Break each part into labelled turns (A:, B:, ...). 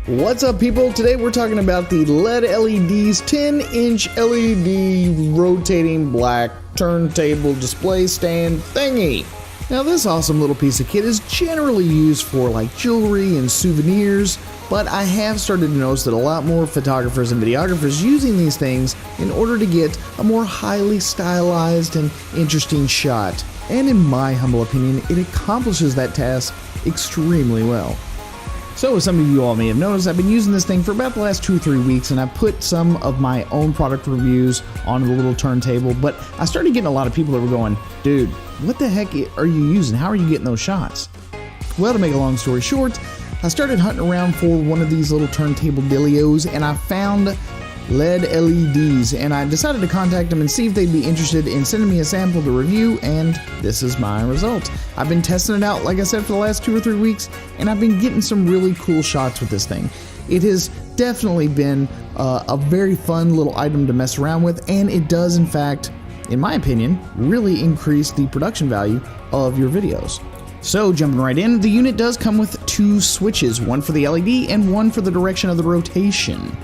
A: What's up, people? Today we're talking about the LED LEDs 10-inch LED rotating black turntable display stand thingy. Now, this awesome little piece of kit is generally used for like jewelry and souvenirs, but I have started to notice that a lot more photographers and videographers using these things in order to get a more highly stylized and interesting shot. And in my humble opinion, it accomplishes that task extremely well. So, as some of you all may have noticed, I've been using this thing for about the last 2 or 3 weeks, and I put some of my own product reviews on the little turntable, but I started getting a lot of people that were going, dude, what the heck are you using? How are you getting those shots? Well, to make a long story short, I started hunting around for one of these little turntable dealios, and I found LED LEDs, and I decided to contact them and see if they'd be interested in sending me a sample to review, and this is my result. I've been testing it out, like I said, for the last 2 or 3 weeks, and I've been getting some really cool shots with this thing. It has definitely been a very fun little item to mess around with, and it does, in fact, in my opinion, really increase the production value of your videos. So, jumping right in, the unit does come with 2 switches, one for the LED and one for the direction of the rotation.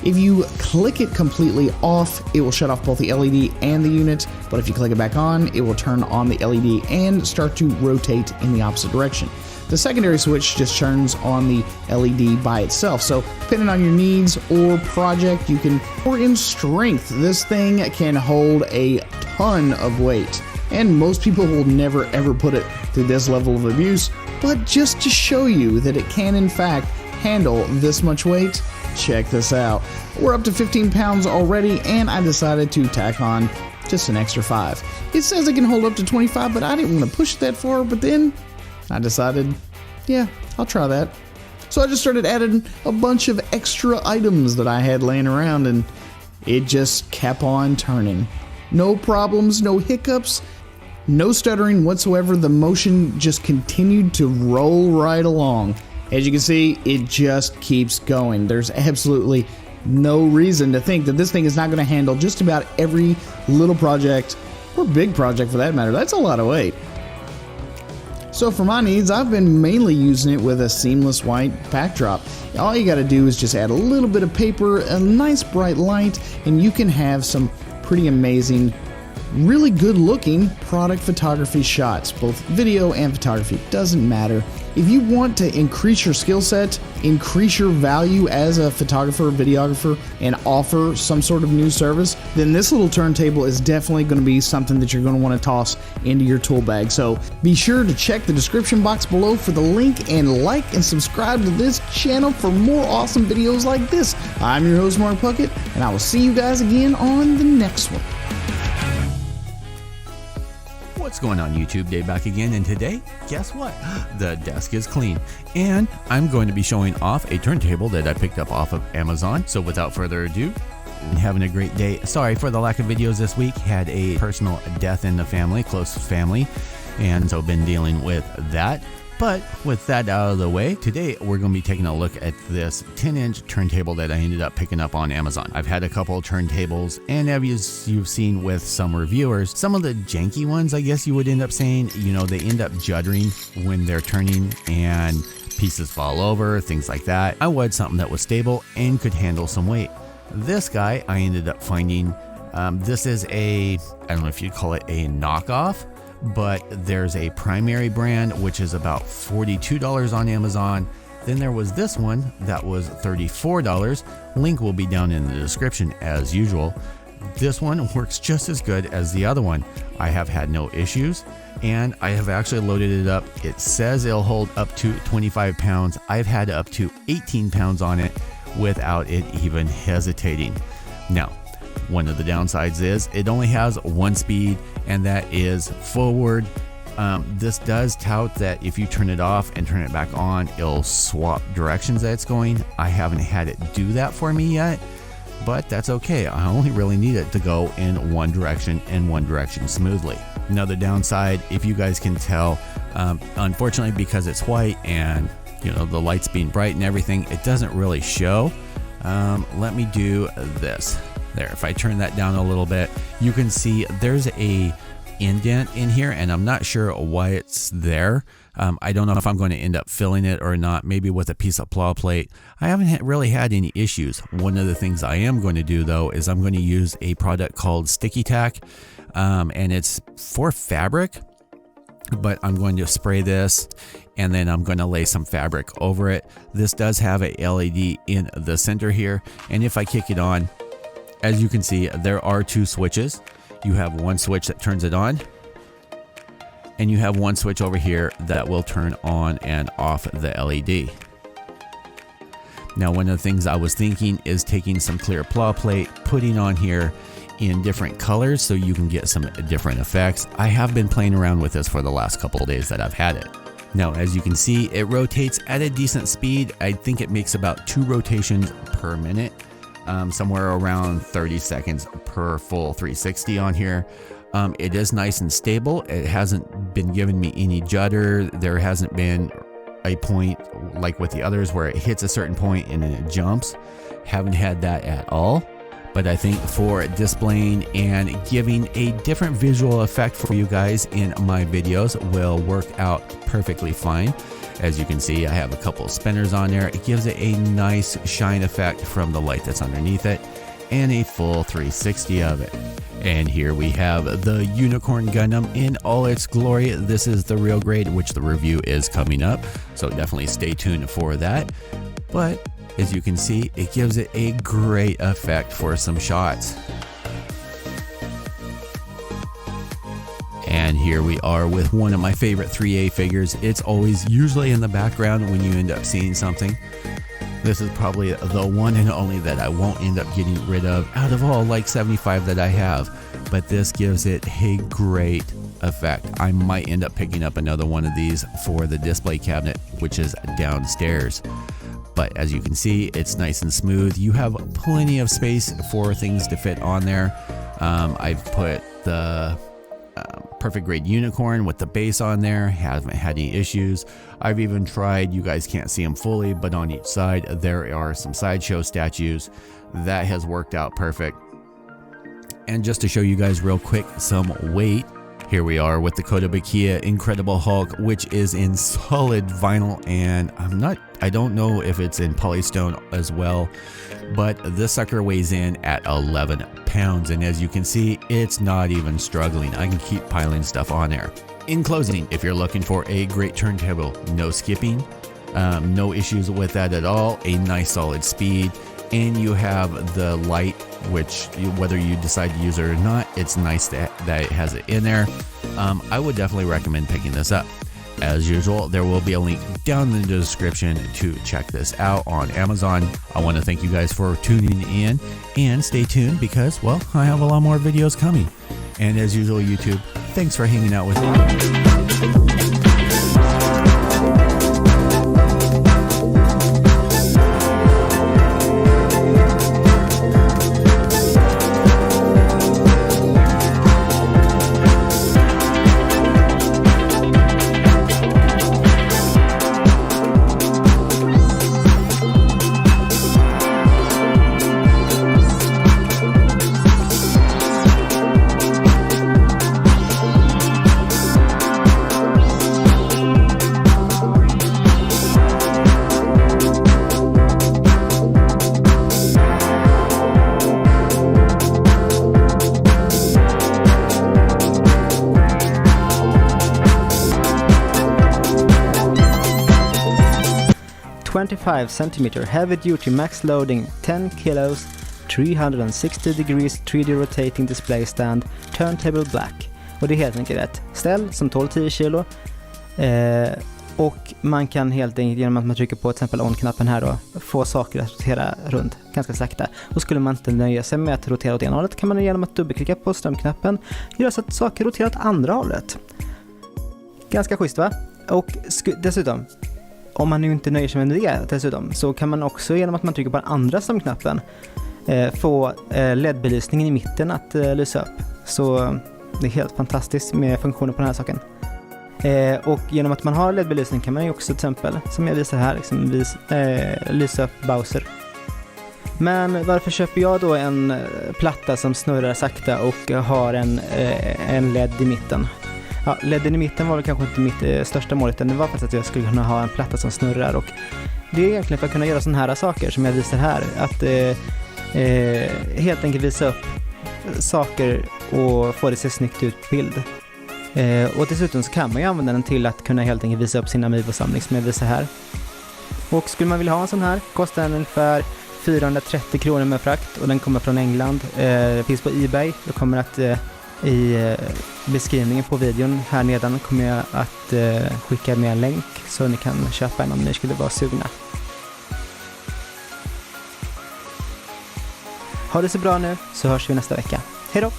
A: If you click it completely off, it will shut off both the LED and the unit, but if you click it back on, it will turn on the LED and start to rotate in the opposite direction. The secondary switch just turns on the LED by itself, so depending on your needs or project, you can, or in strength, this thing can hold a ton of weight. And most people will never ever put it through this level of abuse, but just to show you that it can in fact handle this much weight, check this out. We're up to 15 pounds already, and I decided to tack on just an extra 5. It says it can hold up to 25, but I didn't want to push that far, but then I decided, yeah, I'll try that. So I just started adding a bunch of extra items that I had laying around, and it just kept on turning. No problems, no hiccups, no stuttering whatsoever. The motion just continued to roll right along. As you can see, it just keeps going. There's absolutely no reason to think that this thing is not going to handle just about every little project, or big project for that matter. That's a lot of weight. So for my needs, I've been mainly using it with a seamless white backdrop. All you got to do is just add a little bit of paper, a nice bright light, and you can have some pretty amazing, really good looking product photography shots, both video and photography. Doesn't matter. If you want to increase your skill set, increase your value as a photographer, videographer, and offer some sort of new service, then this little turntable is definitely going to be something that you're going to want to toss into your tool bag. So be sure to check the description box below for the link, and like and subscribe to this channel for more awesome videos like this. I'm your host, Mark Puckett, and I will see you guys again on the next one.
B: What's going on, YouTube? Dave back again, and today, guess what? The desk is clean, and I'm going to be showing off a turntable that I picked up off of Amazon. So without further ado, having a great day. Sorry for the lack of videos this week. Had a personal death in the family, close family, and so been dealing with that. But with that out of the way, today we're going to be taking a look at this 10-inch turntable that I ended up picking up on Amazon. I've had a couple of turntables, and as you've seen with some reviewers, some of the janky ones, I guess you would end up saying, you know, they end up juddering when they're turning and pieces fall over, things like that. I wanted something that was stable and could handle some weight. This guy I ended up finding, this is I don't know if you'd call it a knockoff, but there's a primary brand which is about $42 on Amazon. Then there was this one that was $34. Link will be down in the description as usual. This one works just as good as the other one. I have had no issues, and I have actually loaded it up. It says it'll hold up to 25 pounds. I've had up to 18 pounds on it without it even hesitating. Now, one of the downsides is it only has one speed, and that is forward. This does tout that if you turn it off and turn it back on, it'll swap directions that it's going. I haven't had it do that for me yet, but that's okay. I only really need it to go in one direction and one direction smoothly. Another downside, if you guys can tell, unfortunately, because it's white and you know the lights being bright and everything, it doesn't really show. Let me do this. There, if I turn that down a little bit, you can see there's a indent in here, and I'm not sure why it's there. I don't know if I'm going to end up filling it or not, maybe with a piece of plow plate. I haven't really had any issues. One of the things I am going to do though is I'm going to use a product called Sticky Tack, and it's for fabric, but I'm going to spray this and then I'm going to lay some fabric over it. This does have a LED in the center here, and if I kick it on, as you can see, there are two switches. You have one switch that turns it on, and you have one switch over here that will turn on and off the LED. Now, one of the things I was thinking is taking some clear plow plate, putting on here in different colors so you can get some different effects. I have been playing around with this for the last couple of days that I've had it. Now, as you can see, it rotates at a decent speed. I think it makes about 2 rotations per minute, somewhere around 30 seconds per full 360 on here. It is nice and stable. It hasn't been giving me any judder. There hasn't been a point like with the others where it hits a certain point and then it jumps. Haven't had that at all. But I think for displaying and giving a different visual effect for you guys in my videos will work out perfectly fine. As you can see, I have a couple of spinners on there. It gives it a nice shine effect from the light that's underneath it, and a full 360 of it. And here we have the Unicorn Gundam in all its glory. This is the real grade, which the review is coming up, so definitely stay tuned for that. But as you can see, it gives it a great effect for some shots. And here we are with one of my favorite 3A figures. It's always usually in the background when you end up seeing something. This is probably the one and only that I won't end up getting rid of out of all like 75 that I have. But this gives it a great effect. I might end up picking up another one of these for the display cabinet, which is downstairs. But as you can see, it's nice and smooth. You have plenty of space for things to fit on there. I've put the perfect grade unicorn with the base on there. Haven't had any issues. I've even tried, you guys can't see them fully, but on each side there are some sideshow statues. That has worked out perfect. And just to show you guys real quick some weight, here we are with the Kotobukiya Incredible Hulk, which is in solid vinyl, and I don't know if it's in polystone as well, but this sucker weighs in at 11 pounds, and as you can see, it's not even struggling. I can keep piling stuff on there. In closing, if you're looking for a great turntable, no skipping, no issues with that at all, a nice solid speed, and you have the light, which whether you decide to use it or not, it's nice that it has it in there. I would definitely recommend picking this up. As usual, there will be a link down in the description to check this out on Amazon. I want to thank you guys for tuning in, and stay tuned because, well, I have a lot more videos coming. And as usual, YouTube, thanks for hanging out with me.
C: 25 cm heavy duty max loading, 10 kilos, 360 degrees 3D rotating display stand, turntable black. Och det är helt enkelt ett ställ som tål 10 kilo. Och man kan helt enkelt genom att man trycker på till exempel on-knappen här då få saker att rotera runt ganska sakta. Och skulle man inte nöja sig med att rotera åt ena hållet kan man genom att dubbelklicka på strömknappen göra så att saker roterar åt andra hållet. Ganska schysst, va? Och dessutom, om man nu inte nöjer sig med det dessutom, så kan man också genom att man trycker på den andra strömknappen få LED-belysningen i mitten att lysa upp. Så det är helt fantastiskt med funktioner på den här saken. Och genom att man har LED-belysning kan man ju också till exempel, som jag visar här, liksom lysa upp Bowser. Men varför köper jag då en platta som snurrar sakta och har en LED i mitten? Ja, LEDen i mitten var väl kanske inte mitt största mål, utan det var faktiskt att jag skulle kunna ha en platta som snurrar. Och det är egentligen för att kunna göra sådana här saker som jag visar här. Att helt enkelt visa upp saker och få det att se snyggt ut på bild. Och dessutom så kan man ju använda den till att kunna helt enkelt visa upp sin Amiibo-samling som jag visar här. Och skulle man vilja ha en sån här kostar den ungefär 430 kronor med frakt och den kommer från England. Det finns på eBay. Jag kommer att i beskrivningen på videon här nedan kommer jag att skicka med en länk så ni kan köpa en om ni skulle vara sugna. Ha det så bra nu, så hörs vi nästa vecka. Hej då!